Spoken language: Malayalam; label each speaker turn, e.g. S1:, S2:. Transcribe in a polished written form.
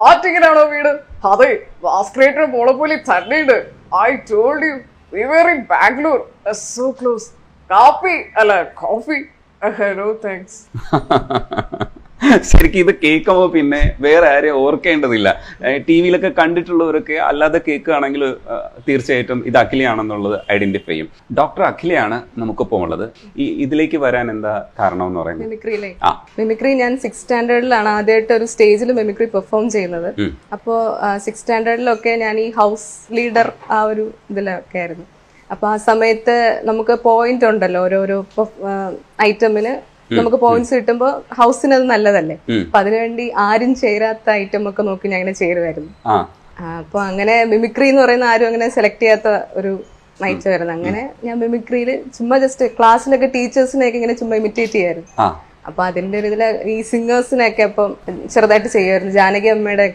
S1: ആറ്റിങ്ങനാണോ വീട്? അതെ, ഭാസ്കരേട്ടൻ മോളെ പോലെ തന്നെയുണ്ട്. I told you we were in Bangalore, so close. കാപ്പി അല്ല കോഫി? No thanks.
S2: ശരിക്കും ഇത് കേൾക്കുമ്പോൾ പിന്നെ വേറെ ആരെയും ഓർക്കേണ്ടതില്ല. ടി വിയിലൊക്കെ കണ്ടിട്ടുള്ളവരൊക്കെ അല്ലാതെ കേൾക്കുകയാണെങ്കിൽ തീർച്ചയായിട്ടും ഇത് അഖിലയാണെന്നുള്ളത് ഐഡന്റിഫൈ ചെയ്യും. ഡോക്ടർ അഖിലയാണ് നമുക്കിപ്പോൾ ഉള്ളത്. ഇതിലേക്ക് വരാൻ എന്താ കാരണം എന്ന് പറയുന്നത്?
S3: മിമിക്രി ഞാൻ 6th സ്റ്റാൻഡേർഡിലാണ് ആദ്യമായിട്ട് ഒരു സ്റ്റേജിൽ മിമിക്രി പെർഫോം ചെയ്യുന്നത്. അപ്പോൾ 6th സ്റ്റാൻഡേർഡിലൊക്കെ ഞാൻ ഈ ഹൗസ് ലീഡർ ആ ഒരു ഇതിലൊക്കെ ആയിരുന്നു. അപ്പൊ ആ സമയത്ത് നമുക്ക് പോയിന്റ് ഉണ്ടല്ലോ, ഓരോരോ ഐറ്റമിന് നമുക്ക് പോയിന്റ്സ് കിട്ടുമ്പോൾ ഹൗസിന് അത് നല്ലതല്ലേ. അപ്പൊ അതിനുവേണ്ടി ആരും ചേരാത്ത ഐറ്റം ഒക്കെ നോക്കി ഞാൻ അങ്ങനെ ചേരുമായിരുന്നു. അപ്പൊ അങ്ങനെ മിമിക്രി എന്ന് പറയുന്ന ആരും അങ്ങനെ സെലക്ട് ചെയ്യാത്ത ഒരു നൈറ്റ് വരുന്നത്. അങ്ങനെ ഞാൻ മിമിക്രിയിൽ ചുമ്മാ ജസ്റ്റ് ക്ലാസ്സിലൊക്കെ ടീച്ചേഴ്സിനെയൊക്കെ ഇങ്ങനെ ചുമ്മാ ഇമിറ്റേറ്റ് ചെയ്യായിരുന്നു. അപ്പൊ അതിന്റെ ഒരു ഇതില് ഈ സിംഗേഴ്സിനെയൊക്കെ അപ്പം ചെറുതായിട്ട് ചെയ്യുമായിരുന്നു. ജാനകി അമ്മയുടെ ഒക്കെ